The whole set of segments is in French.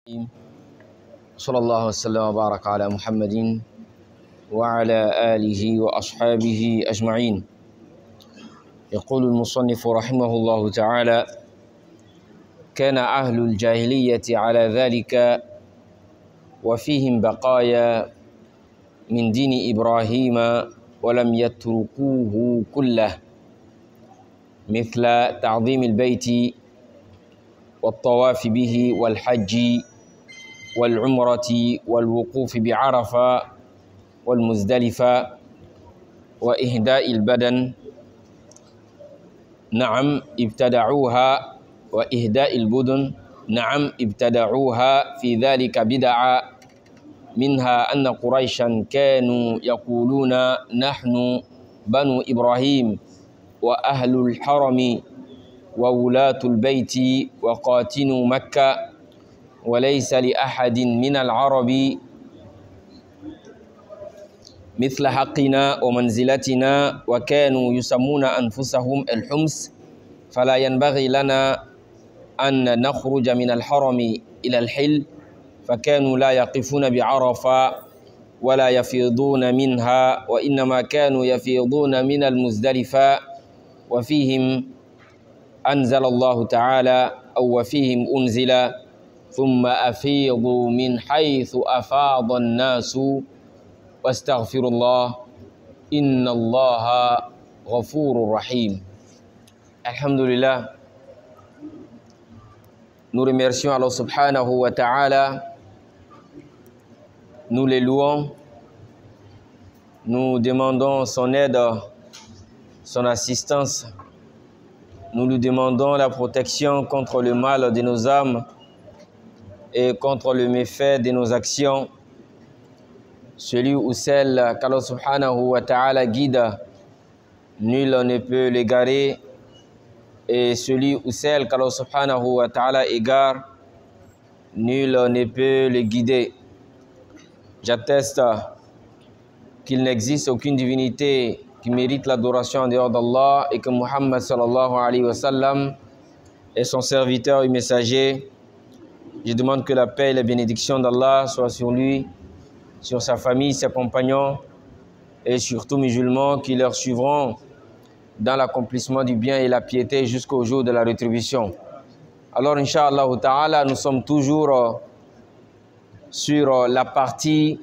صلى الله وسلم وبارك على محمد وعلى آله وأصحابه أجمعين. يقول المصنف رحمه الله تعالى: كان أهل الجاهلية على ذلك وفيهم بقايا من دين إبراهيم ولم يتركوه كله، مثل تعظيم البيت والطواف به والحج والعمرة والوقوف بعرفة والمزدلفة وإهداء البدن. نعم ابتدعوها وإهداء البدن، نعم ابتدعوها في ذلك بدعا، منها أن قريشا كانوا يقولون: نحن بنو إبراهيم وأهل الحرم وولاة البيت وقاتنوا مكة، وليس لأحد من العرب مثل حقنا ومنزلتنا، وكانوا يسمون أنفسهم الحمص، فلا ينبغي لنا أن نخرج من الحرم إلى الحل، فكانوا لا يقفون بعرفة ولا يفيضون منها، وإنما كانوا يفيضون من المزدلفة، وفيهم أنزل الله تعالى أو وفيهم أنزل: ثم أفيضوا من حيث أفاض الناس واستغفروا الله إن الله غفور رحيم. Alhamdulillah, nous remercions Allah subhanahu wa ta'ala, nous les louons, nous demandons son aide, son assistance, nous lui demandons la protection contre le mal de nos âmes et contre le méfait de nos actions. Celui ou celle qu'Allah subhanahu wa ta'ala guide, nul ne peut l'égarer, et celui ou celle qu'Allah subhanahu wa ta'ala égare, nul ne peut le guider. J'atteste qu'il n'existe aucune divinité qui mérite l'adoration en dehors d'Allah et que Muhammad sallallahu alayhi wa sallam est son serviteur et messager. Je demande que la paix et la bénédiction d'Allah soient sur lui, sur sa famille, ses compagnons et sur tous musulmans qui leur suivront dans l'accomplissement du bien et la piété jusqu'au jour de la rétribution. Alors, Inch'Allah ta'ala, nous sommes toujours sur la partie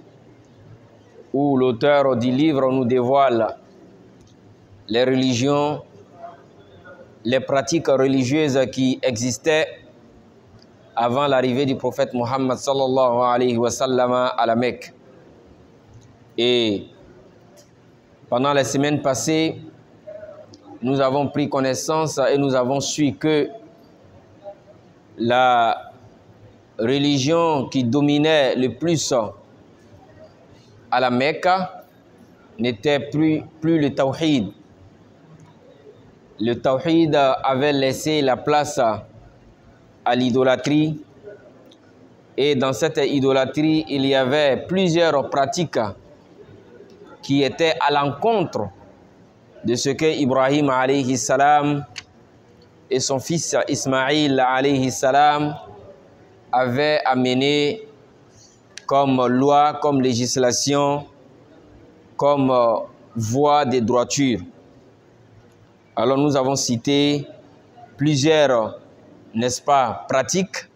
où l'auteur du livre nous dévoile les religions, les pratiques religieuses qui existaient avant l'arrivée du prophète Muhammad sallallahu alayhi wa sallam à la Mecque. Et pendant les semaines passées, nous avons pris connaissance et nous avons su que la religion qui dominait le plus à la Mecque n'était plus le tawhid. Le tawhid avait laissé la place à l'idolâtrie, et dans cette idolâtrie, il y avait plusieurs pratiques qui étaient à l'encontre de ce que Ibrahim alayhi salam et son fils Ismaïl alayhi salam avaient amené comme loi, comme législation, comme voie de droiture. Alors nous avons cité plusieurs, n'est-ce pas, pratiques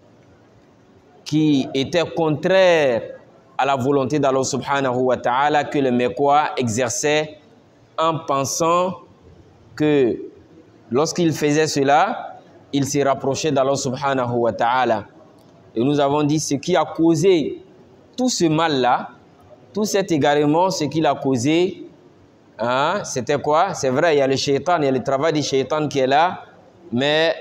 qui étaient contraires à la volonté d'Allah subhanahu wa ta'ala, que les Mecquois exerçaient en pensant que lorsqu'ils faisaient cela, ils se rapprochaient d'Allah subhanahu wa ta'ala. Et nous avons dit ce qui a causé tout ce mal-là, tout cet égarement, ce qu'il a causé, hein, c'était quoi? C'est vrai, il y a le shaitan, il y a le travail du shaitan qui est là, mais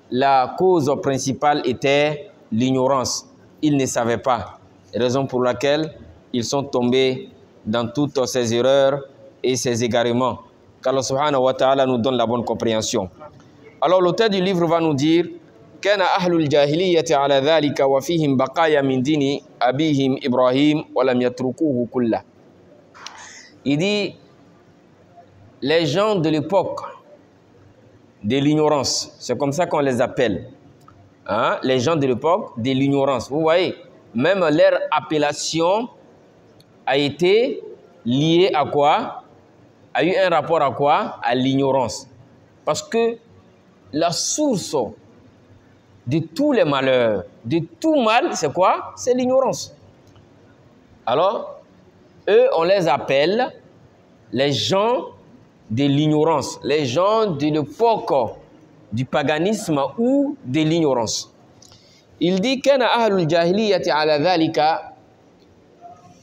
la cause principale était l'ignorance. Ils ne savaient pas, raison pour laquelle ils sont tombés dans toutes ces erreurs et ces égarements. Qu'Allah subhanahu wa ta'ala nous donne la bonne compréhension. Alors l'auteur du livre va nous dire: كان أهل الجاهلية على ذلك وفيهم بقايا من دين أبيهم إبراهيم ولم يتركوه كله. Il dit, les gens de l'époque de l'ignorance, c'est comme ça qu'on les appelle, hein, les gens de l'époque de l'ignorance. Vous voyez, même leur appellation a été liée à quoi? A eu un rapport à quoi? À l'ignorance. Parce que la source de tous les malheurs, de tout mal, c'est quoi? C'est l'ignorance. Alors, eux, on les appelle les gens de l'ignorance, les gens de l'époque du paganisme ou de l'ignorance. Il dit que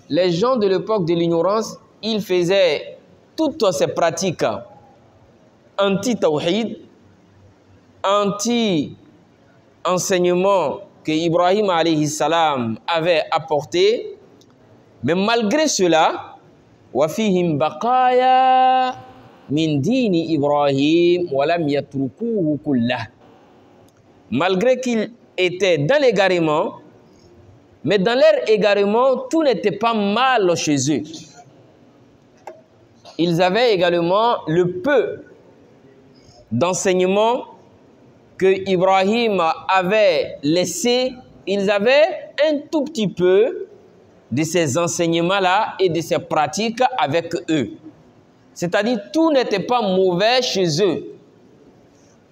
les gens de l'époque de l'ignorance, ils faisaient toutes ces pratiques anti-tawhid, anti-enseignement que Ibrahim alayhi salam avait apporté, mais malgré cela, وَفِيهِمْ بَقَايَا مِنْ دِينِ إِبْرَاهِيمَ وَلَمْ يَتْرُكُوهُ كُلَّهُ. Malgré qu'ils étaient dans l'égarement, mais dans leur égarement, tout n'était pas mal chez eux. Ils avaient également le peu d'enseignement que Ibrahim avait laissé. Ils avaient un tout petit peu de ces enseignements-là et de ces pratiques avec eux. C'est-à-dire, tout n'était pas mauvais chez eux.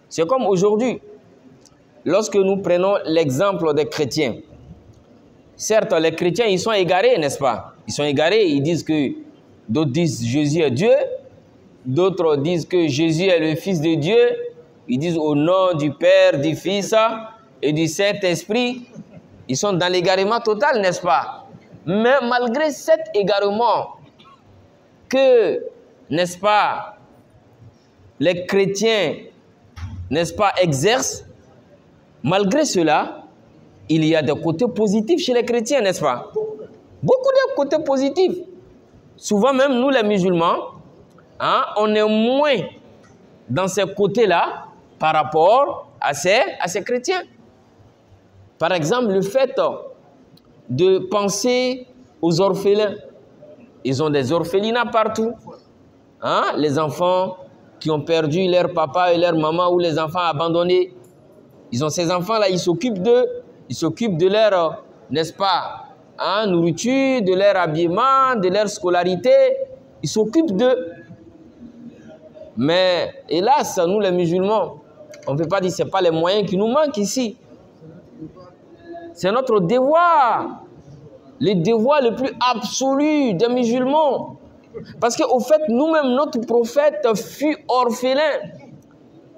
C'est comme aujourd'hui, lorsque nous prenons l'exemple des chrétiens. Certes, les chrétiens, ils sont égarés, n'est-ce pas? Ils sont égarés, ils disent que d'autres disent Jésus est Dieu, d'autres disent que Jésus est le Fils de Dieu, ils disent au nom du Père, du Fils et du Saint-Esprit. Ils sont dans l'égarement total, n'est-ce pas? Mais malgré cet égarement que, n'est-ce pas, les chrétiens, n'est-ce pas, exercent, malgré cela, il y a des côtés positifs chez les chrétiens, n'est-ce pas? Beaucoup de côtés positifs. Souvent même, nous les musulmans, hein, on est moins dans ces côtés-là par rapport à ces chrétiens. Par exemple, le fait de penser aux orphelins. Ils ont des orphelinats partout. Hein? Les enfants qui ont perdu leur papa et leur maman ou les enfants abandonnés. Ils ont ces enfants-là, ils s'occupent d'eux. Ils s'occupent de leur, n'est-ce pas, hein, nourriture, de leur habillement, de leur scolarité. Ils s'occupent d'eux. Mais hélas, nous les musulmans, on ne peut pas dire que ce n'est pas les moyens qui nous manquent ici. C'est notre devoir, le devoir le plus absolu des musulmans. Parce qu'au fait, nous-mêmes, notre prophète fut orphelin.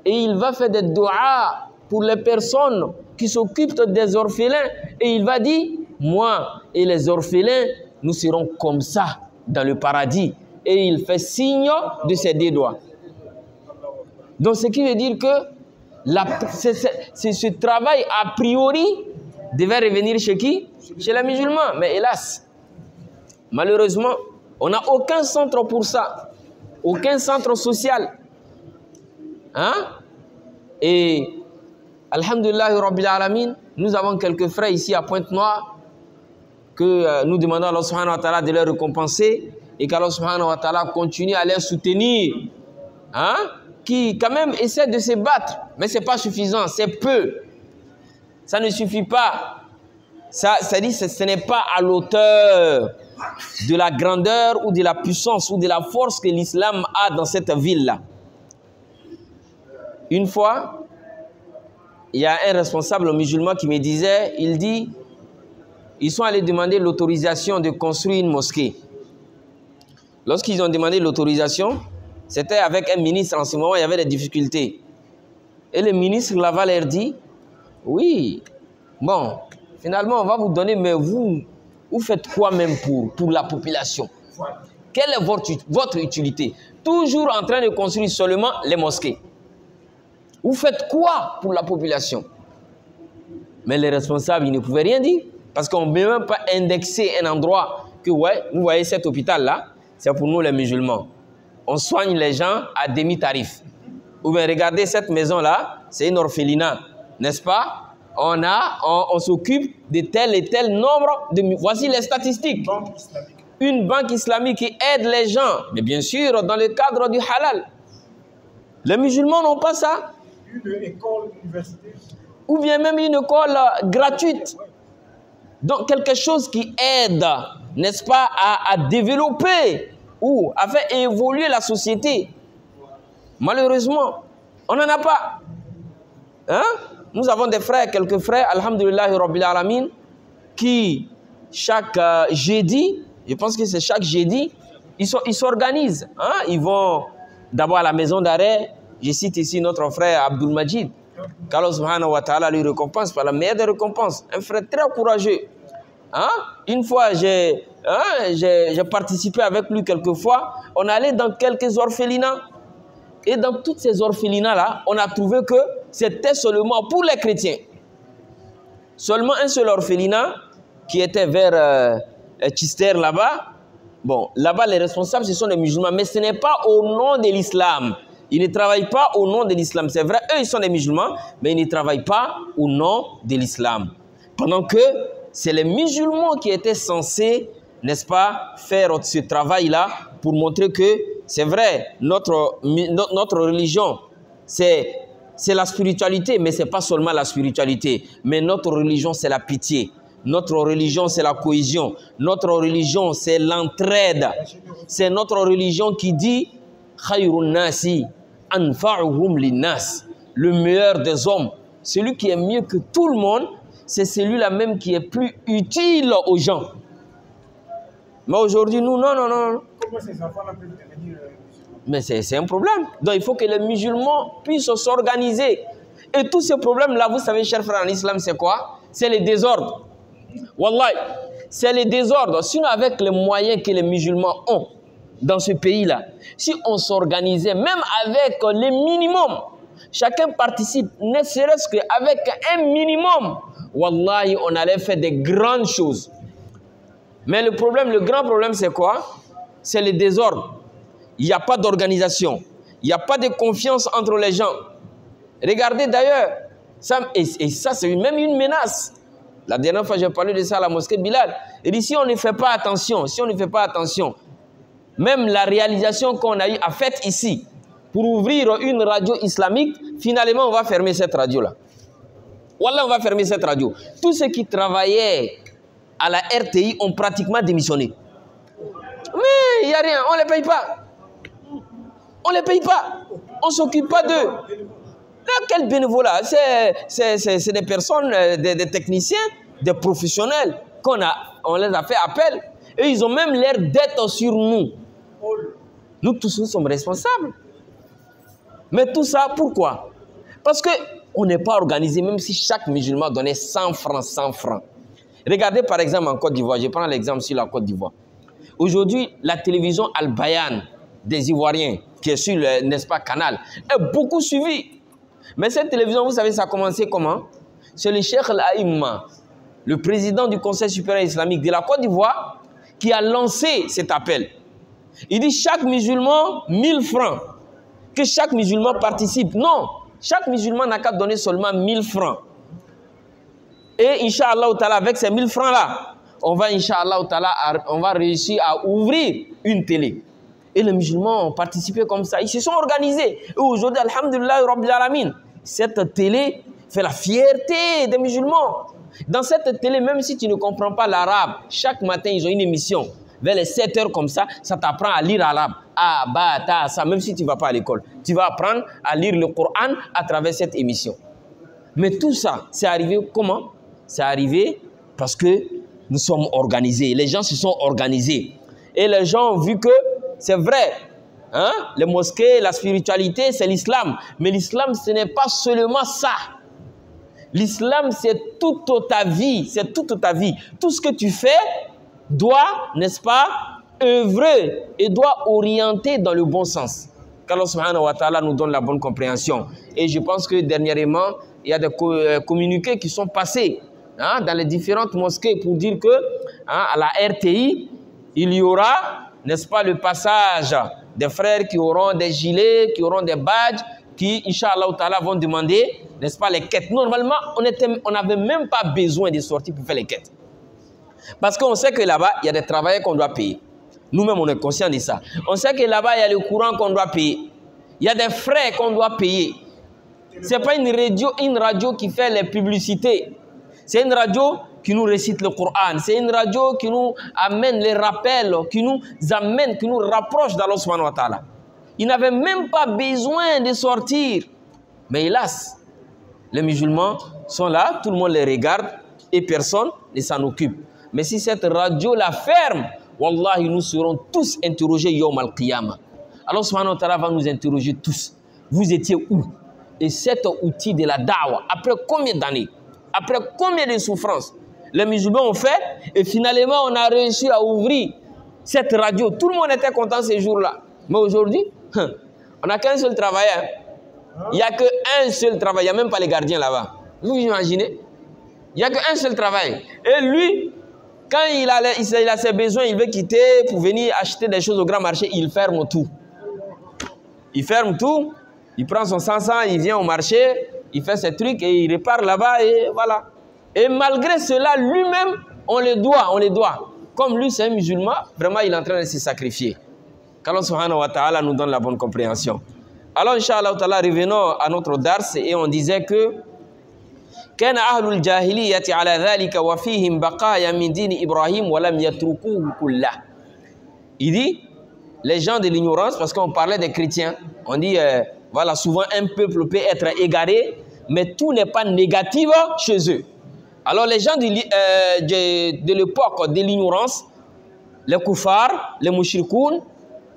Et il va faire des doigts pour les personnes qui s'occupent des orphelins. Et il va dire, moi et les orphelins, nous serons comme ça dans le paradis. Et il fait signe de ses deux doigts. Donc, ce qui veut dire que ce travail a priori devait revenir chez qui? Chez les musulmans. Mais hélas, malheureusement, on n'a aucun centre pour ça. Aucun centre social. Hein? Et, alhamdulillah, Rabbil Alamin, nous avons quelques frères ici à Pointe-Noire que nous demandons à Allah subhanahu wa ta'ala de les récompenser et qu'Allah subhanahu wa ta'ala continue à les soutenir. Hein? Qui, quand même, essaient de se battre. Mais ce n'est pas suffisant, c'est peu. Ça ne suffit pas. Ça dit, ce n'est pas à l'auteur de la grandeur ou de la puissance ou de la force que l'islam a dans cette ville-là. Une fois, il y a un responsable musulman qui me disait, il dit, ils sont allés demander l'autorisation de construire une mosquée. Lorsqu'ils ont demandé l'autorisation, c'était avec un ministre, en ce moment, il y avait des difficultés. Et le ministre là-bas leur dit, oui, bon, finalement, on va vous donner, mais vous faites quoi même pour la population? Quelle est votre utilité? Toujours en train de construire seulement les mosquées. Vous faites quoi pour la population? Mais les responsables, ils ne pouvaient rien dire. Parce qu'on ne peut même pas indexer un endroit que, ouais, vous voyez cet hôpital-là, c'est pour nous les musulmans. On soigne les gens à demi-tarif. Ou bien regardez cette maison-là, c'est une orphelinat, n'est-ce pas? On s'occupe de tel et tel nombre de... Voici les statistiques. Une banque islamique qui aide les gens, mais bien sûr dans le cadre du halal. Les musulmans n'ont pas ça. Une école, université. ou bien même une école gratuite. Donc quelque chose qui aide, n'est-ce pas, à développer ou à faire évoluer la société. Malheureusement, on n'en a pas. Hein? Nous avons des frères, quelques frères, alhamdoulillahi rabbil alamin, qui chaque jeudi, je pense que c'est chaque jeudi, ils s'organisent. Hein? Ils vont d'abord à la maison d'arrêt. Je cite ici notre frère Abdul Majid, qu'Allah subhanahu wa ta'ala lui récompense par la meilleure des récompenses. Un frère très courageux. Hein? Une fois, j'ai participé avec lui quelques fois. On allait dans quelques orphelinats. Et dans toutes ces orphelinats-là, on a trouvé que c'était seulement pour les chrétiens. Seulement un seul orphelinat qui était vers Chister là-bas. Bon, là-bas, les responsables, ce sont les musulmans. Mais ce n'est pas au nom de l'islam. Ils ne travaillent pas au nom de l'islam. C'est vrai, eux, ils sont des musulmans, mais ils ne travaillent pas au nom de l'islam. Pendant que c'est les musulmans qui étaient censés, n'est-ce pas, faire ce travail-là pour montrer que c'est vrai, notre religion, c'est la spiritualité, mais ce n'est pas seulement la spiritualité. Mais notre religion, c'est la pitié. Notre religion, c'est la cohésion. Notre religion, c'est l'entraide. C'est notre religion qui dit « Khayrun nasi anfa'uhum linnas » le meilleur des hommes, celui qui est mieux que tout le monde, c'est celui-là même qui est plus utile aux gens. Mais aujourd'hui, nous, non. Comment ces enfants-là peuvent devenir mais c'est un problème. Donc, il faut que les musulmans puissent s'organiser. Et tous ces problèmes-là, vous savez, chers frères, en islam, c'est quoi? C'est les désordres. Wallahi, c'est les désordres. Sinon, avec les moyens que les musulmans ont dans ce pays-là, si on s'organisait, même avec les minimums, chacun participe, ne serait-ce qu'avec un minimum, wallahi, on allait faire des grandes choses. Mais le grand problème, c'est quoi? C'est le désordre. Il n'y a pas d'organisation. Il n'y a pas de confiance entre les gens. Regardez d'ailleurs, ça, c'est même une menace. La dernière fois, j'ai parlé de ça à la mosquée Bilal. Et dit, si on ne fait pas attention, même la réalisation qu'on a eu à fait ici, pour ouvrir une radio islamique, finalement, on va fermer cette radio-là. Wallah, on va fermer cette radio. Tous ceux qui travaillaient à la RTI ont pratiquement démissionné. Mais il n'y a rien, on ne les paye pas. On ne les paye pas. On ne s'occupe pas d'eux. Quel bénévolat? C'est des personnes, des techniciens, des professionnels on les a fait appel. Et ils ont même l'air d'être sur nous. Nous tous, nous sommes responsables. Mais tout ça, pourquoi? Parce qu'on n'est pas organisé, même si chaque musulman donnait 100 francs, 100 francs. Regardez par exemple en Côte d'Ivoire, je prends l'exemple sur la Côte d'Ivoire. Aujourd'hui, la télévision Al-Bayan des Ivoiriens, qui est sur, n'est-ce pas, Canal, est beaucoup suivie. Mais cette télévision, vous savez, ça a commencé comment? C'est le Cheikh Al-Aïmma, le président du Conseil supérieur islamique de la Côte d'Ivoire, qui a lancé cet appel. Il dit chaque musulman, 1000 francs. Que chaque musulman participe. Non, chaque musulman n'a qu'à donner seulement 1000 francs. Et Inch'Allah, avec ces 1000 francs-là, on va, Inch'Allah, on va réussir à ouvrir une télé. Et les musulmans ont participé comme ça. Ils se sont organisés. Et aujourd'hui, alhamdulillah, rabbil alamin, cette télé fait la fierté des musulmans. Dans cette télé, même si tu ne comprends pas l'arabe, chaque matin, ils ont une émission. Vers les 7 heures comme ça t'apprend à lire l'arabe. Ah, bah, ta, ça, même si tu ne vas pas à l'école. Tu vas apprendre à lire le Coran à travers cette émission. Mais tout ça, c'est arrivé comment? C'est arrivé parce que nous sommes organisés. Les gens se sont organisés. Et les gens ont vu que c'est vrai. Hein? Les mosquées, la spiritualité, c'est l'islam. Mais l'islam, ce n'est pas seulement ça. L'islam, c'est toute ta vie. C'est toute ta vie. Tout ce que tu fais doit, n'est-ce pas, œuvrer et doit orienter dans le bon sens. Qu'Allah subhanahu wa ta'ala nous donne la bonne compréhension. Et je pense que dernièrement, il y a des communiqués qui sont passés dans les différentes mosquées pour dire que à la RTI, il y aura, n'est-ce pas, le passage des frères qui auront des gilets, qui auront des badges, qui, Inch'Allah ta'ala, vont demander, n'est-ce pas, les quêtes. Normalement, on n'avait même pas besoin de sortir pour faire les quêtes. Parce qu'on sait que là-bas, il y a des travailleurs qu'on doit payer. Nous-mêmes, on est conscients de ça. On sait que là-bas, il y a le courant qu'on doit payer. Il y a des frais qu'on doit payer. Ce n'est pas une radio qui fait les publicités. C'est une radio qui nous récite le Coran. C'est une radio qui nous amène les rappels, qui nous amène, qui nous rapproche d'Allah subhanahu wa ta'ala. Ils n'avaient même pas besoin de sortir. Mais hélas, les musulmans sont là, tout le monde les regarde et personne ne s'en occupe. Mais si cette radio la ferme, wallahi, nous serons tous interrogés yawm al-qiyamah. Allah subhanahu wa ta'ala va nous interroger tous. Vous étiez où? Et cet outil de la da'wah, après combien d'années? Après combien de souffrances les musulmans ont fait? Et finalement, on a réussi à ouvrir cette radio. Tout le monde était content ces jours-là. Mais aujourd'hui, on n'a qu'un seul travail. Il n'y a qu'un seul travail. Il n'y a même pas les gardiens là-bas. Vous imaginez? Il n'y a qu'un seul travail. Et lui, quand il a ses besoins, il veut quitter pour venir acheter des choses au grand marché, il ferme tout. Il ferme tout. Il prend son 500, il vient au marché, il fait ses trucs et il repart là-bas et voilà. Et malgré cela, lui-même, on le doit. Comme lui, c'est un musulman, vraiment, il est en train de se sacrifier. Qu'Allah subhanahu wa ta'ala nous donne la bonne compréhension. Alors, Inch'Allah, revenons à notre dars et on disait que كان أهل الجاهلية على ذلك وفيهم بقايا من دين إبراهيم ولم يتركوه كله. Il dit, les gens de l'ignorance, parce qu'on parlait des chrétiens, on dit, voilà, souvent un peuple peut être égaré, mais tout n'est pas négatif chez eux. Alors les gens de l'époque de l'ignorance, les koufars, les mushrikoun,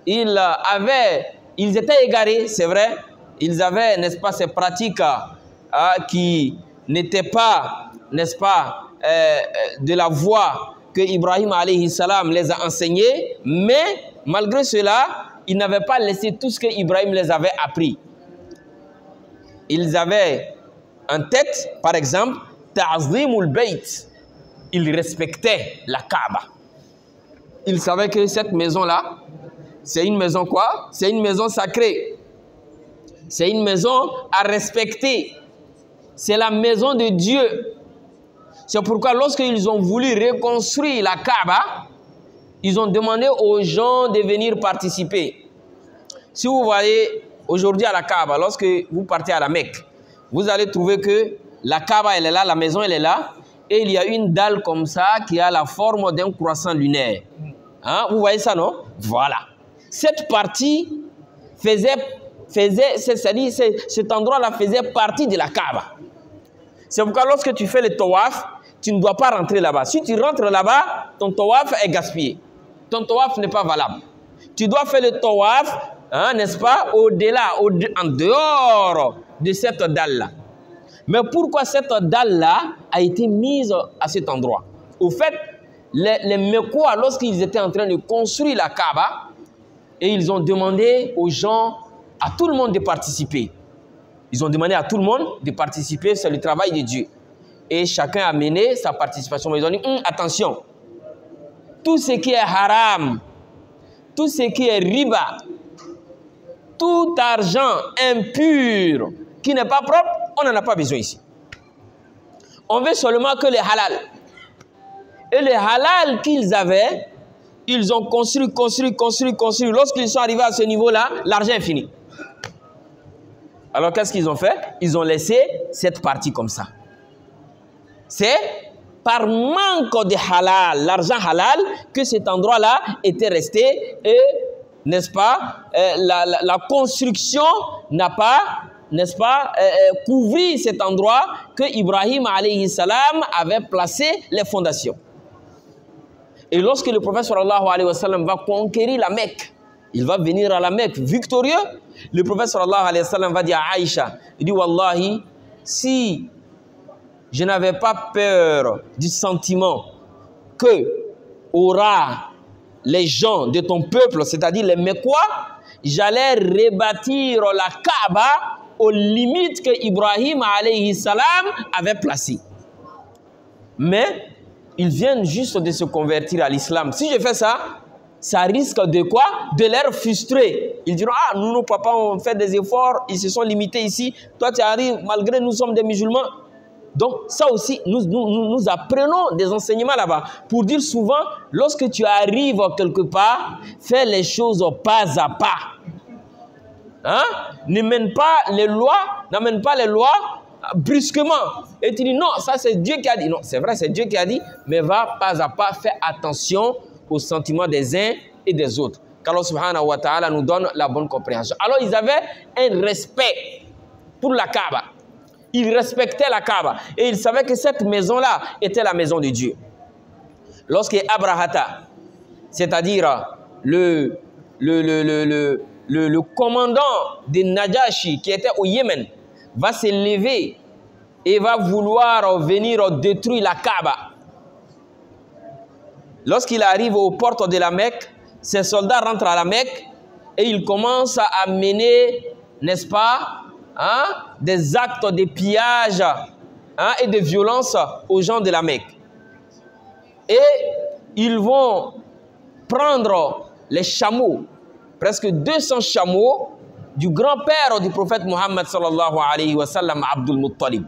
ils étaient égarés, c'est vrai. Ils avaient, n'est-ce pas, ces pratiques qui n'étaient pas, n'est-ce pas, de la voie que Ibrahim alayhi salam les a enseignés, mais malgré cela, ils n'avaient pas laissé tout ce que Ibrahim les avait appris. Ils avaient en tête, par exemple, Ta'zimul Bayt. Ils respectaient la Kaaba. Ils savaient que cette maison-là, c'est une maison quoi? C'est une maison sacrée. C'est une maison à respecter. C'est la maison de Dieu. C'est pourquoi lorsqu'ils ont voulu reconstruire la Kaaba, ils ont demandé aux gens de venir participer. Si vous voyez aujourd'hui à la Kaaba, lorsque vous partez à la Mecque, vous allez trouver que la Kaaba, elle est là, la maison, elle est là, et il y a une dalle comme ça qui a la forme d'un croissant lunaire. Hein? Vous voyez ça, non? Voilà. Cette partie c'est-à-dire cet endroit-là faisait partie de la Kaaba. C'est pourquoi lorsque tu fais le tawaf, tu ne dois pas rentrer là-bas. Si tu rentres là-bas, ton tawaf est gaspillé. Ton tawaf n'est pas valable. Tu dois faire le tawaf, hein, n'est-ce pas, au-delà, en dehors de cette dalle-là. Mais pourquoi cette dalle-là a été mise à cet endroit? Au fait, les Mecquois, lorsqu'ils étaient en train de construire la Kaaba, et ils ont demandé aux gens, à tout le monde de participer. Ils ont demandé à tout le monde de participer, c'est le travail de Dieu. Et chacun a mené sa participation. Mais ils ont dit, attention, tout ce qui est haram, tout ce qui est riba, tout argent impur, qui n'est pas propre, on n'en a pas besoin ici. On veut seulement que les halal. Et les halal qu'ils avaient, ils ont construit. Lorsqu'ils sont arrivés à ce niveau-là, l'argent est fini. Alors qu'est-ce qu'ils ont fait? Ils ont laissé cette partie comme ça. C'est par manque de halal, l'argent halal, que cet endroit-là était resté et, n'est-ce pas, la construction n'a pas, n'est-ce pas, couvert cet endroit que Ibrahim alayhi salam avait placé les fondations. Et lorsque le prophète sallallahu alayhi wa sallam va conquérir la Mecque, il va venir à la Mecque victorieux, le prophète sallallahu alayhi wa sallam va dire à Aïcha, il dit wallahi, si je n'avais pas peur du sentiment que aura les gens de ton peuple, c'est-à-dire les Mecquois, j'allais rebâtir la Kaaba aux limites que Ibrahim alayhi salam avait placées. Mais ils viennent juste de se convertir à l'islam. Si je fais ça, ça risque de quoi? De les frustrer. Ils diront, ah, nous, nos papas ont fait des efforts, ils se sont limités ici. Toi, tu arrives, malgré nous sommes des musulmans. Donc, ça aussi, nous apprenons des enseignements là-bas. Pour dire souvent, lorsque tu arrives quelque part, fais les choses pas à pas. hein, n'amène pas les lois brusquement. Et tu dis non, ça c'est Dieu qui a dit. Non, c'est vrai, c'est Dieu qui a dit, mais va pas à pas faire attention aux sentiments des uns et des autres. Qu'Allah subhanahu wa ta'ala nous donne la bonne compréhension. Alors ils avaient un respect pour la Kaaba. Ils respectaient la Kaaba. Et ils savaient que cette maison-là était la maison de Dieu. Lorsque Abrahata, c'est-à-dire le commandant de Najashi qui était au Yémen, va se lever et va vouloir venir détruire la Kaaba. Lorsqu'il arrive aux portes de la Mecque, ses soldats rentrent à la Mecque et ils commencent à mener, n'est-ce pas, hein, des actes de pillage, hein, et de violence aux gens de la Mecque. Et ils vont prendre les chameaux, presque 200 chameaux, du grand-père du prophète Mohammed sallallahu alayhi wa sallam, Abdul Muttalib.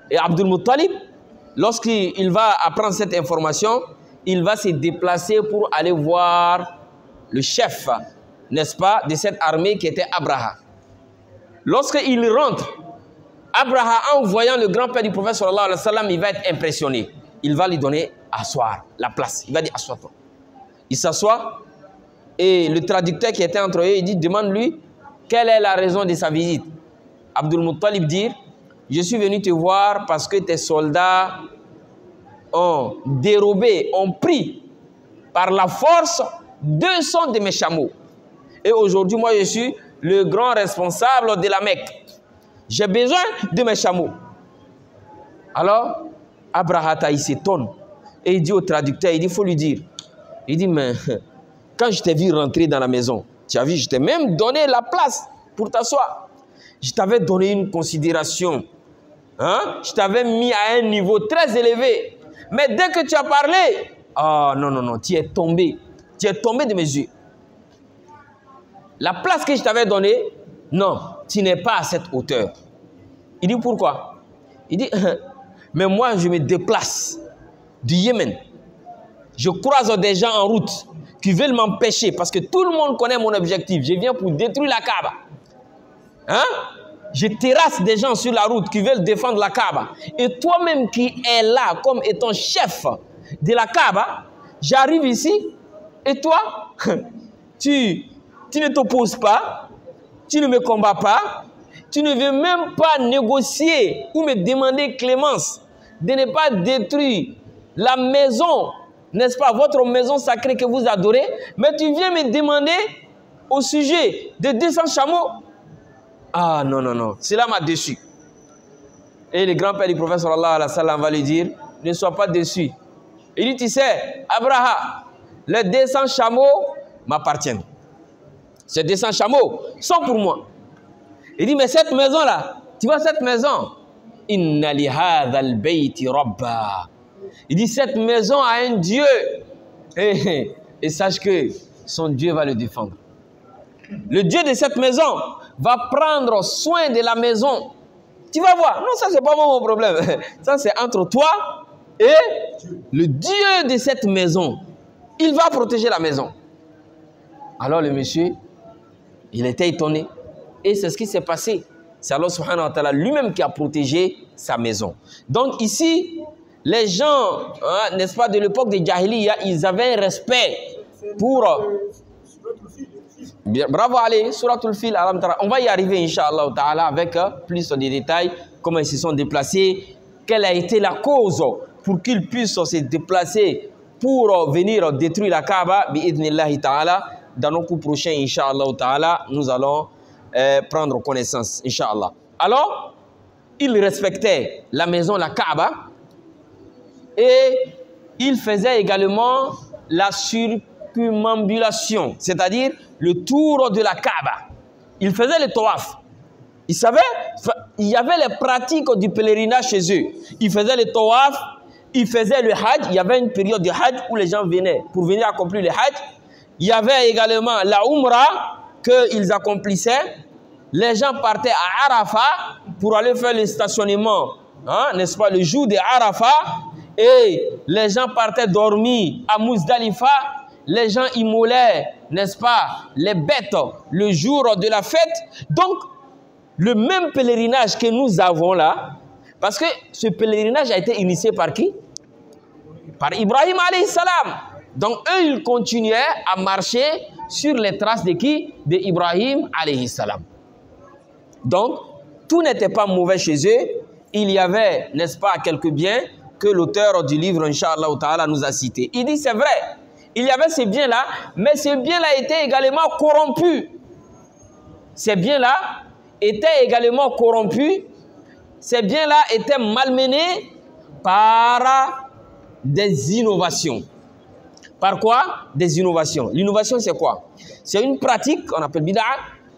Et Abdul Muttalib, lorsqu'il va apprendre cette information, il va se déplacer pour aller voir le chef, n'est-ce pas, de cette armée qui était Abraha. Lorsqu'il rentre, Abraha, en voyant le grand-père du prophète sallallahu alayhi wa sallam, il va être impressionné. Il va lui donner asseoir, la place. Il va dire assois-toi. Il s'assoit et le traducteur qui était entre eux, il dit, demande-lui quelle est la raison de sa visite. Abdul Muttalib dit, je suis venu te voir parce que tes soldats ont dérobé, ont pris par la force 200 de mes chameaux. Et aujourd'hui, moi, je suis le grand responsable de la Mecque. J'ai besoin de mes chameaux. Alors, Abrahata, il s'étonne. Et il dit au traducteur, il dit, il faut lui dire. Il dit, mais quand je t'ai vu rentrer dans la maison, tu as vu, je t'ai même donné la place pour t'asseoir. Je t'avais donné une considération. Hein? Je t'avais mis à un niveau très élevé. Mais dès que tu as parlé, oh non, non, non, tu es tombé. Tu es tombé de mes yeux. La place que je t'avais donnée, non, tu n'es pas à cette hauteur. Il dit pourquoi? Il dit, mais moi je me déplace du Yémen. Je croise des gens en route qui veulent m'empêcher parce que tout le monde connaît mon objectif. Je viens pour détruire la Kaaba. Hein? Je terrasse des gens sur la route qui veulent défendre la Kaaba. Et toi-même qui es là comme étant chef de la Kaaba, j'arrive ici et toi, tu ne t'opposes pas, tu ne me combats pas, tu ne veux même pas négocier ou me demander clémence de ne pas détruire la maison, n'est-ce pas, votre maison sacrée que vous adorez, mais tu viens me demander au sujet de 200 chameaux. Ah non, non, non, cela m'a déçu. Et le grand-père du prophète sallallahu alayhi wa sallam va lui dire, ne sois pas déçu. Il dit, tu sais, Abraham, les 200 chameaux m'appartiennent. Ces 200 chameaux sont pour moi. Il dit, mais cette maison-là, tu vois cette maison, inna li hadha al-bayti rabba. Il dit, cette maison a un Dieu. Et sache que son Dieu va le défendre. Le Dieu de cette maison va prendre soin de la maison. Tu vas voir. Non, ça, c'est pas mon problème. Ça, c'est entre toi et le Dieu de cette maison. Il va protéger la maison. Alors, le monsieur, il était étonné. Et c'est ce qui s'est passé. C'est Allah subhanahu wa ta'ala lui-même qui a protégé sa maison. Donc ici, les gens, hein, n'est-ce pas, de l'époque de Jahiliya, ils avaient un respect pour... Bravo Ali, Suratul Fil. On va y arriver, Inch'Allah ta'ala, avec plus de détails, comment ils se sont déplacés, quelle a été la cause pour qu'ils puissent se déplacer pour venir détruire la Kaaba, bi'idnillahi ta'ala. Dans nos coups prochains, Inch'Allah ta'ala, nous allons prendre connaissance, Inch'Allah. Alors, ils respectaient la maison, la Kaaba, et ils faisaient également la circumambulation, c'est-à-dire le tour de la Kaaba. Ils faisaient le tawaf. Ils savaient, il y avait les pratiques du pèlerinage chez eux. Ils faisaient le tawaf, ils faisaient le hajj. Il y avait une période de hajj où les gens venaient pour venir accomplir le hajj. Il y avait également la umrah qu'ils accomplissaient. Les gens partaient à Arafat pour aller faire le stationnement, hein, n'est-ce pas, le jour de Arafat. Et les gens partaient dormir à Muzdalifa. les gens immolaient, n'est-ce pas, les bêtes le jour de la fête. Donc, le même pèlerinage que nous avons là, parce que ce pèlerinage a été initié par qui? Par Ibrahim alayhi salam. Donc, eux, ils continuaient à marcher sur les traces de qui? De Ibrahim alayhi salam. Donc, tout n'était pas mauvais chez eux. Il y avait, n'est-ce pas, quelques biens que l'auteur du livre, Inch'Allah Ta'ala, nous a cités. Il dit, c'est vrai, il y avait ces biens-là, mais ces biens-là étaient également corrompus. Ces biens-là étaient également corrompus. Ces biens-là étaient malmenés par des innovations. Par quoi? Des innovations. L'innovation, c'est quoi? C'est une pratique, on appelle bid'a,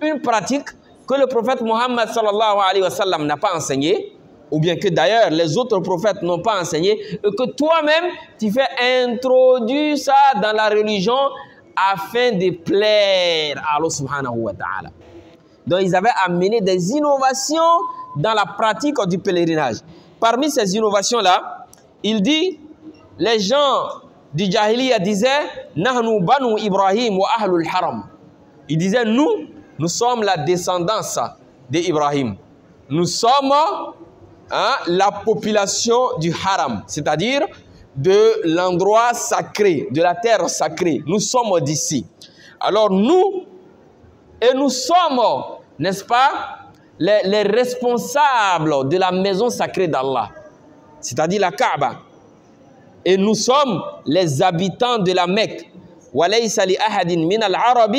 une pratique que le prophète Mohammed sallallahu alayhi wa sallam n'a pas enseignée, ou bien que d'ailleurs les autres prophètes n'ont pas enseigné, et que toi-même, tu fais introduire ça dans la religion afin de plaire à Allah subhanahu wa ta'ala. Donc ils avaient amené des innovations dans la pratique du pèlerinage. Parmi ces innovations-là, il dit, les gens du Jahiliya disaient, Nahnu banu Ibrahim wa ahlul haram. Ils disaient, nous sommes la descendance d'Ibrahim. Nous sommes la population du haram, c'est-à-dire de l'endroit sacré, de la terre sacrée. Nous sommes d'ici. Alors nous sommes, n'est-ce pas, les responsables de la maison sacrée d'Allah, c'est-à-dire la Kaaba. Et nous sommes les habitants de la Mecque. وَلَيْسَ لِأَحَدٍ مِنَ الْعَرَبِ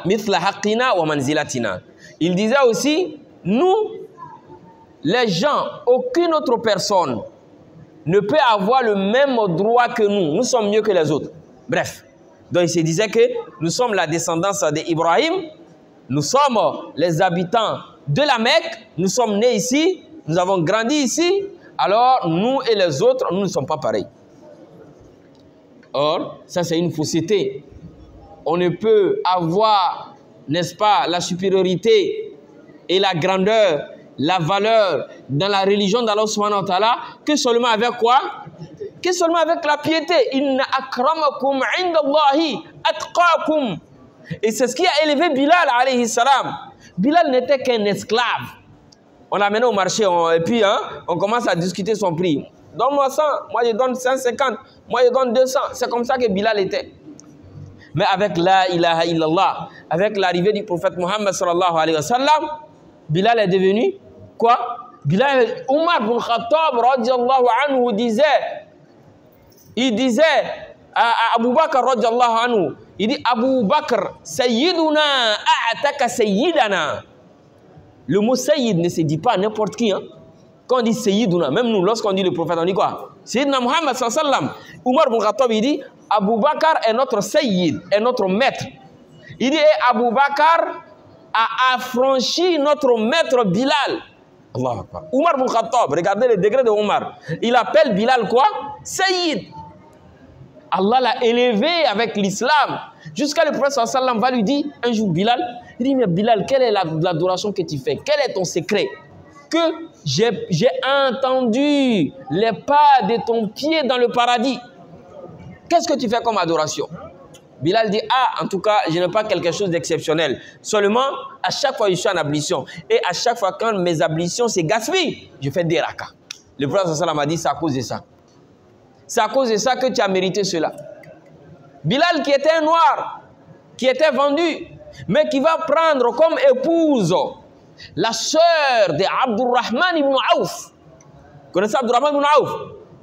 مِثْلَ حَقِّنَا وَمَنْزِلَتِنَا. Il disait aussi, nous, les gens, aucune autre personne ne peut avoir le même droit que nous. Nous sommes mieux que les autres. Bref. Donc il se disait que nous sommes la descendance d'Ibrahim. Nous sommes les habitants de la Mecque. Nous sommes nés ici. Nous avons grandi ici. Alors, nous et les autres, nous ne sommes pas pareils. Or, ça c'est une fausseté. On ne peut avoir, n'est-ce pas, la supériorité et la grandeur, la valeur dans la religion d'Allah subhanahu wa ta'ala que seulement avec quoi? Que seulement avec la piété. Inna akramakum indallahi atqakum. Et c'est ce qui a élevé Bilal alayhi salam. Bilal n'était qu'un esclave. On l'a mené au marché et puis on commence à discuter son prix. Donne-moi 100, moi je donne 150, moi je donne 200. C'est comme ça que Bilal était. Mais avec la ilaha illallah, avec l'arrivée du prophète Mohammed sallallahu alayhi wa sallam, Bilal est devenu quoi? Bilal, Omar bin Khattab radiallahu anhu disait à Abu Bakr radiallahu anhu, il dit Abu Bakr, Sayyiduna a'ataka Sayyidana. Le mot Sayyid ne se dit pas à n'importe qui. Quand on dit Sayyiduna, même nous, lorsqu'on dit le prophète, on dit quoi? Sayyidina Muhammad sallallahu alayhi wa sallam. Omar bin Khattab, il dit Abu Bakr est notre Sayyid, est notre maître. Il dit Abu Bakr a affranchi notre maître Bilal. Allahu Akbar. Omar bin Khattab, regardez le degré de Omar. Il appelle Bilal quoi? Sayyid. Allah l'a élevé avec l'islam. Jusqu'à le prophète sallallahu alayhi wa sallam va lui dire un jour Bilal, il dit mais Bilal, quelle est l'adoration que tu fais? Quel est ton secret? Que j'ai entendu les pas de ton pied dans le paradis. Qu'est-ce que tu fais comme adoration? Bilal dit, en tout cas, je n'ai pas quelque chose d'exceptionnel. Seulement, à chaque fois, je suis en ablution. Et à chaque fois, quand mes ablutions se gaspillent, je fais des rakas. Le prophète sallallahu alayhi wa sallam a dit, c'est à cause de ça. C'est à cause de ça que tu as mérité cela. Bilal qui était un noir, qui était vendu, mais qui va prendre comme épouse la sœur de Abdurrahman ibn Auf. Vous connaissez Abdurrahman ibn Auf?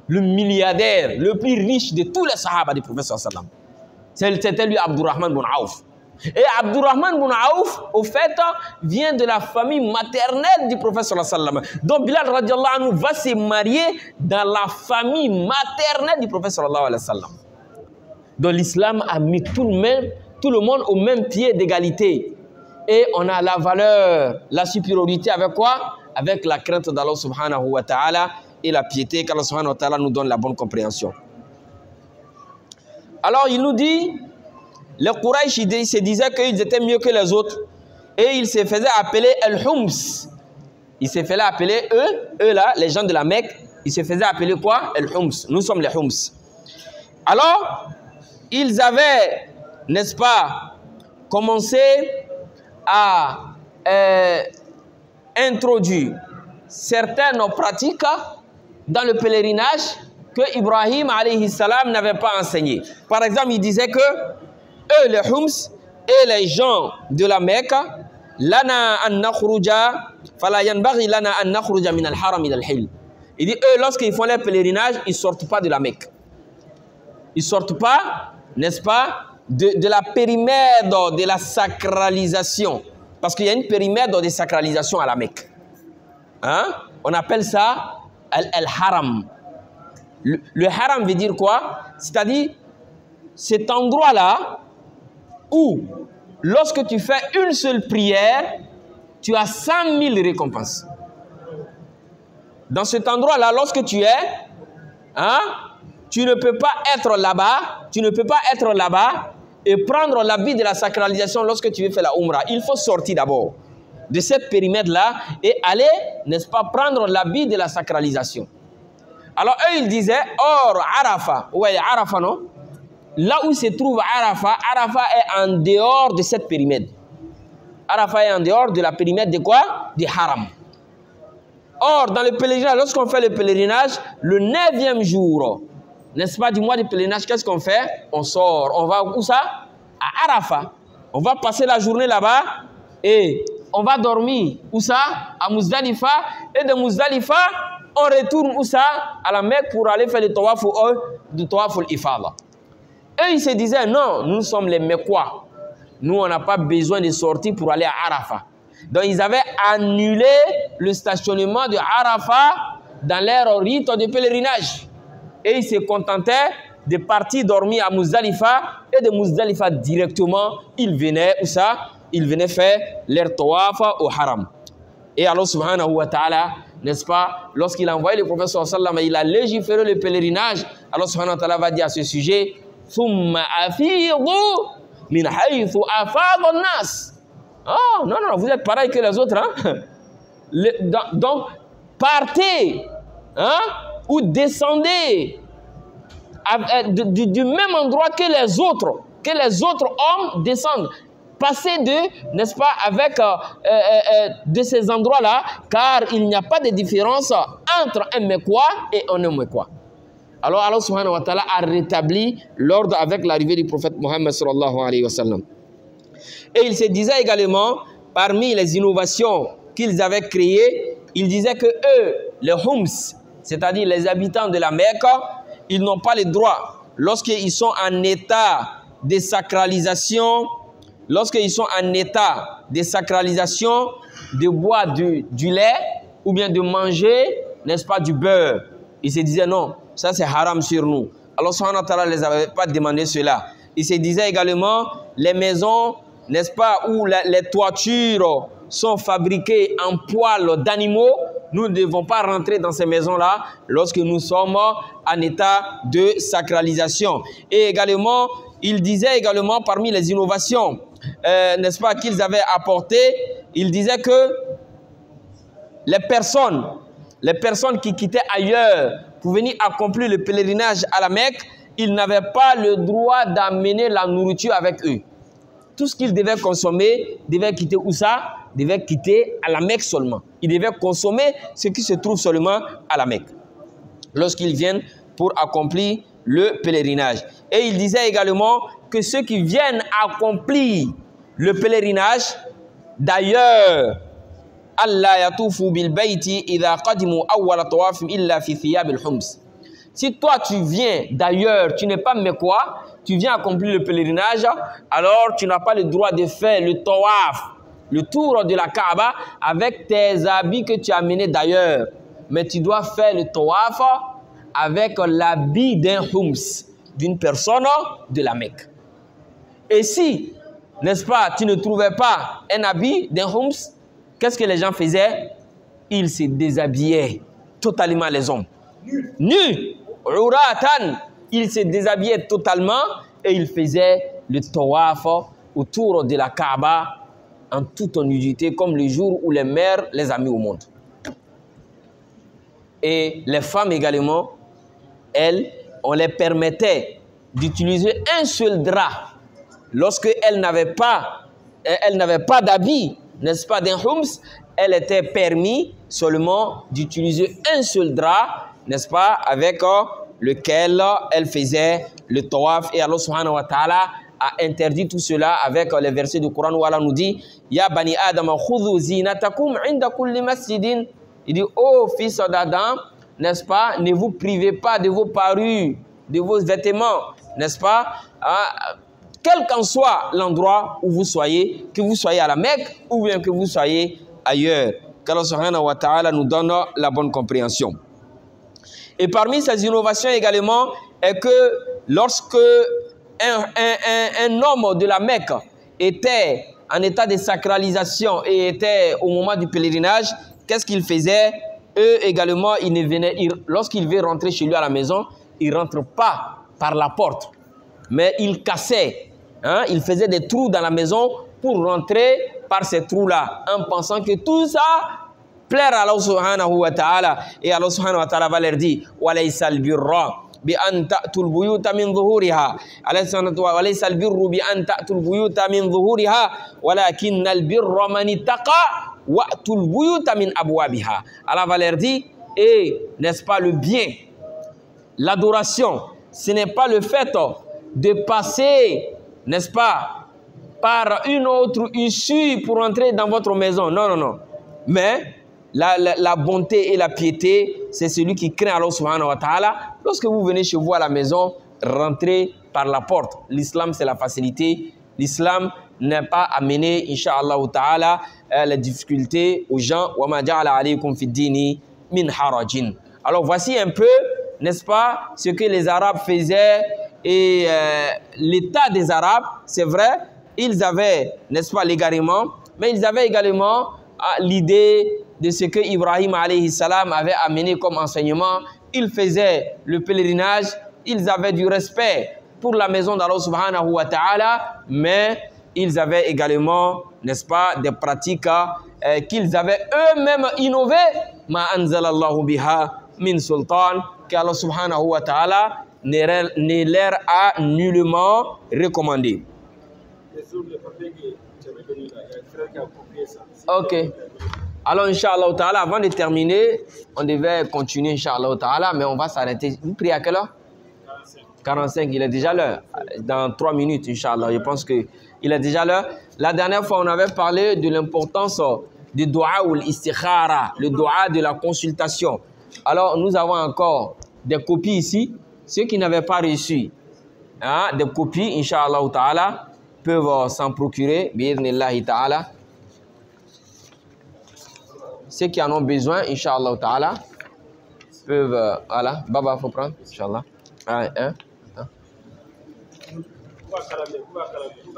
Le milliardaire, le plus riche de tous les sahaba du prophète sallallahu alayhi wa sallam. C'était lui Abdurrahman ibn Auf. Et Abdurrahman ibn Auf, au fait, vient de la famille maternelle du prophète sallallahu alayhi wa sallam. Donc Bilal radiallahu anhu va se marier dans la famille maternelle du prophète sallallahu alayhi wa sallam. Donc l'islam a mis tout le monde au même pied d'égalité. Et on a la valeur, la supériorité avec quoi? Avec la crainte d'Allah subhanahu wa ta'ala et la piété qu'Allah subhanahu wa ta'ala nous donne la bonne compréhension. Alors il nous dit, les Quraysh se disaient qu'ils étaient mieux que les autres. Et ils se faisaient appeler El-Hums. Ils se faisaient appeler, eux là, les gens de la Mecque, ils se faisaient appeler quoi? El-Hums. Nous sommes les Hums. Alors, ils avaient, n'est-ce pas, commencé à introduire certaines pratiques dans le pèlerinage que Ibrahim alayhi salam n'avait pas enseigné. Par exemple, il disait que eux, les Hums et les gens de la Mecque, lana an nakhruja fala yanbaghi lana an nakhruja min al-haram ila al-hil. Il dit eux, lorsqu'ils font les pèlerinages, ils sortent pas de la Mecque. Ils sortent pas, n'est-ce pas, de la périmètre de la sacralisation. Parce qu'il y a une périmètre de sacralisation à la Mecque. Hein? On appelle ça al-haram. Le haram veut dire quoi? C'est-à-dire cet endroit-là où, lorsque tu fais une seule prière, tu as 100 000 récompenses. Dans cet endroit-là, lorsque tu es, hein, tu ne peux pas être là-bas, et prendre l'habit de la sacralisation lorsque tu veux faire la Umrah. Il faut sortir d'abord de cette périmètre-là et aller, n'est-ce pas, prendre l'habit de la sacralisation. Alors eux, ils disaient, or Arafat, ouais, Arafat, non? Là où se trouve Arafat, Arafat est en dehors de cette périmètre. Arafat est en dehors de la périmètre de quoi? Du haram. Or, dans le pèlerinage, lorsqu'on fait le pèlerinage, le 9e jour, n'est-ce pas, du mois de pèlerinage, qu'est-ce qu'on fait? On sort. On va où ça? À Arafat. On va passer la journée là-bas et on va dormir. Où ça? À Muzdalifa. Et de Muzdalifa, on retourne où ça? À la Mecque pour aller faire le tawaf al-ifada. Eux, ils se disaient, non, nous sommes les Mecquois. Nous, on n'a pas besoin de sortir pour aller à Arafat. Donc, ils avaient annulé le stationnement de Arafat dans leur rite de pèlerinage. Et ils se contentaient de partir dormir à Muzdalifa. Et de Muzdalifa directement, ils venaient où ça? Ils venaient faire leur tawaf au haram. Et Allah subhanahu wa ta'ala, n'est-ce pas, lorsqu'il a envoyé le prophète sallallahu alayhi wa sallam, il a légiféré le pèlerinage. Allah subhanahu wa ta'ala va dire à ce sujet, Thumma afidu min haythu afada an-nas. Oh, non, non, vous êtes pareil que les autres. Hein? Donc, partez, hein, ou descendez du même endroit que les autres hommes descendent. Passez n'est-ce pas, avec de ces endroits-là, car il n'y a pas de différence entre un Mecquois et un non-Mecquois. Alors Allah subhanahu wa ta'ala a rétabli l'ordre avec l'arrivée du prophète Mohammed sallallahu alayhi wa sallam. Et il se disait également, parmi les innovations qu'ils avaient créées, il disait que eux, les Hums, c'est-à-dire les habitants de la Mecque, ils n'ont pas le droit, lorsqu'ils sont en état de sacralisation, de boire du lait ou bien de manger, n'est-ce pas, du beurre. Ils se disaient non, ça c'est haram sur nous. Alors subhanahu wa ta'ala ne les avait pas demandé cela. Ils se disaient également, les maisons, n'est-ce pas, où les toitures sont fabriquées en poils d'animaux, nous ne devons pas rentrer dans ces maisons-là lorsque nous sommes en état de sacralisation. Et également, il disait également parmi les innovations, n'est-ce pas, qu'ils avaient apportées, il disait que les personnes qui quittaient ailleurs pour venir accomplir le pèlerinage à la Mecque, ils n'avaient pas le droit d'amener la nourriture avec eux. Tout ce qu'ils devaient consommer, devaient quitter où ça? Devaient quitter à la Mecque seulement. Ils devaient consommer ce qui se trouve seulement à la Mecque lorsqu'ils viennent pour accomplir le pèlerinage. Et il disait également que ceux qui viennent accomplir le pèlerinage, d'ailleurs, Allah yatufu bil bayti idha qadimu awwala tawafim illa fi thiyab al-hums. Si toi tu viens d'ailleurs, tu n'es pas Mecquois, tu viens accomplir le pèlerinage, alors tu n'as pas le droit de faire le tawaf, le tour de la Kaaba avec tes habits que tu as amenés d'ailleurs. Mais tu dois faire le tawaf avec l'habit d'un Hums, d'une personne de la Mecque. Et si, n'est-ce pas, tu ne trouvais pas un habit d'un Hums, qu'est-ce que les gens faisaient? Ils se déshabillaient totalement, les hommes. Nus, uratan, ils se déshabillaient totalement et ils faisaient le tawaf autour de la Kaaba en toute nudité, comme le jour où les mères les ont mis au monde. Et les femmes également, elles, on les permettait d'utiliser un seul drap. Lorsque elle n'avait pas d'habit, n'est-ce pas, d'un hums, elle était permis seulement d'utiliser un seul drap, n'est-ce pas, avec lequel elle faisait le tawaf. Et Allah subhanahu wa ta'ala a interdit tout cela avec les versets du Coran où Allah nous dit Ya bani Adam, khudhu zinatakum inda kulli masjidin. Il dit, oh fils d'Adam, n'est-ce pas, ne vous privez pas de vos parures, de vos vêtements, n'est-ce pas, quel qu'en soit l'endroit où vous soyez, que vous soyez à la Mecque ou bien que vous soyez ailleurs. Qu'Allah subhanahu wa ta'ala nous donne la bonne compréhension. Et parmi ces innovations également est que lorsque un homme de la Mecque était en état de sacralisation et était au moment du pèlerinage, qu'est-ce qu'il faisait? Eux également, lorsqu'il veut rentrer chez lui à la maison, il ne rentre pas par la porte, mais il cassait. Il faisait des trous dans la maison pour rentrer par ces trous-là, en pensant que tout ça plaire à Allah subhanahu wa ta'ala. Et Allah subhanahu wa ta'ala va leur dire walaysa al-birra bi an ta'tul buyuta min zuhuriha. Walaysa al-birru bi an ta'tul buyuta min zuhuriha walakinna al-birra man ittaqa wa'tul buyuta min abwabiha. Allah va leur dire, et n'est-ce pas le bien, l'adoration, ce n'est pas le fait de passer, n'est-ce pas, par une autre issue pour entrer dans votre maison. Non, non, non. Mais la bonté et la piété, c'est celui qui craint Allah subhanahu wa ta'ala. Lorsque vous venez chez vous à la maison, rentrez par la porte. L'islam, c'est la facilité. L'islam n'est pas amené, incha'Allah ta'ala, les difficultés aux gens. Wa ma ja'ala alaykum fi dini min harajin. Alors voici un peu, n'est-ce pas, ce que les Arabes faisaient. Et l'état des Arabes, c'est vrai, ils avaient, n'est-ce pas, l'égarement, mais ils avaient également l'idée de ce que Ibrahim alayhi salam avait amené comme enseignement. Ils faisaient le pèlerinage, ils avaient du respect pour la maison d'Allah subhanahu wa ta'ala, mais ils avaient également, n'est-ce pas, des pratiques qu'ils avaient eux-mêmes innové. Ma anzalallahu biha min sultan, qu'Allah subhanahu wa ta'ala ne leur a nullement recommandé. Ok. Alors, Inch'Allah ta'ala, avant de terminer, on devait continuer, Inch'Allah ta'ala, mais on va s'arrêter. Vous priez à quelle heure? 45, il est déjà l'heure. Dans 3 minutes, Inch'Allah. Je pense qu'il est déjà l'heure. La dernière fois, on avait parlé de l'importance du dua ou l'istikhara, le dua de la consultation. Alors, nous avons encore des copies ici. Ceux qui n'avaient pas reçu des copies, Inch'Allah ta'ala, peuvent s'en procurer, bi'idhnillahi ta'ala. Ceux qui en ont besoin, Inch'Allah ta'ala, peuvent, voilà, Baba, faut prendre, Inch'Allah.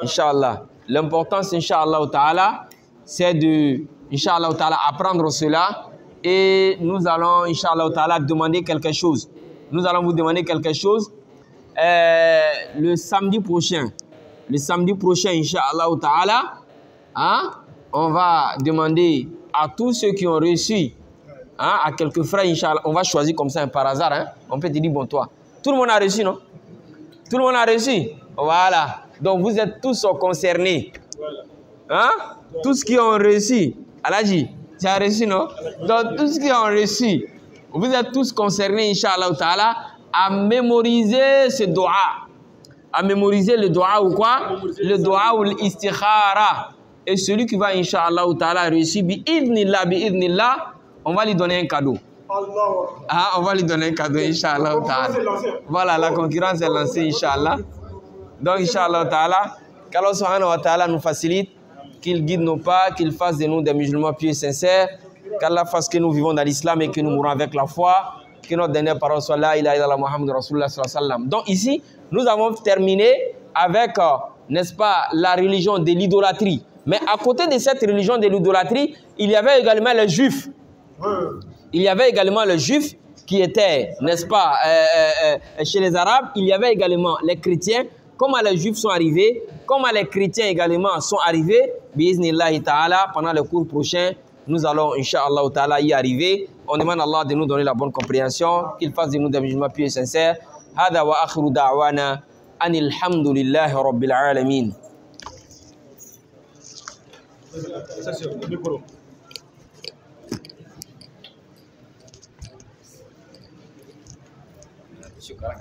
Inch'Allah. L'importance, Inch'Allah ta'ala, c'est de, Inch'Allah ta'ala, apprendre cela. Et nous allons, Inch'Allah ta'ala, demander quelque chose. Nous allons vous demander quelque chose le samedi prochain. Le samedi prochain, Inch'Allah ta'ala, on va demander à tous ceux qui ont reçu, à quelques frères, Inch'Allah, on va choisir comme ça par hasard. On peut te dire, bon, toi, tout le monde a reçu, non? Tout le monde a reçu? Voilà. Donc, vous êtes tous concernés. Tous qui ont reçu. Aladji, tu as reçu, non? Donc, tous qui ont reçu, vous êtes tous concernés, Inch'Allah ta'ala, à mémoriser ce dua. À mémoriser le dua ou quoi? Le dua ou l'istikhara. Et celui qui va, Inch'Allah ta'ala, réussir, bi'idhnillah, on va lui donner un cadeau. On va lui donner un cadeau, Inch'Allah ta'ala. Voilà, la concurrence est lancée, Inch'Allah. Donc, Inch'Allah ta'ala, qu'Allah subhanahu wa ta'ala nous facilite, qu'il guide nos pas, qu'il fasse de nous des musulmans pieux et sincères, qu'Allah fasse que nous vivons dans l'islam et que nous mourons avec la foi, que notre dernière parole soit la ilaha illallah Muhammad Rasulullah sallallahu alayhi wa sallam. Donc ici, nous avons terminé avec, n'est-ce pas, la religion de l'idolâtrie. Mais à côté de cette religion de l'idolâtrie, il y avait également les juifs. Il y avait également les juifs qui étaient, n'est-ce pas, chez les Arabes. Il y avait également les chrétiens. Comment les juifs sont arrivés, comment les chrétiens également sont arrivés, bi'iznillahi ta'ala, pendant le cours prochain, nous allons, Inch'Allah ta'ala, y arriver. On demande à Allah de nous donner la bonne compréhension, qu'il fasse de nous des musulmans pieux et sincères. Hada wa akhiru da'wana anil hamdulillahi rabbil alamin. Ça, c'est le micro. Shukran.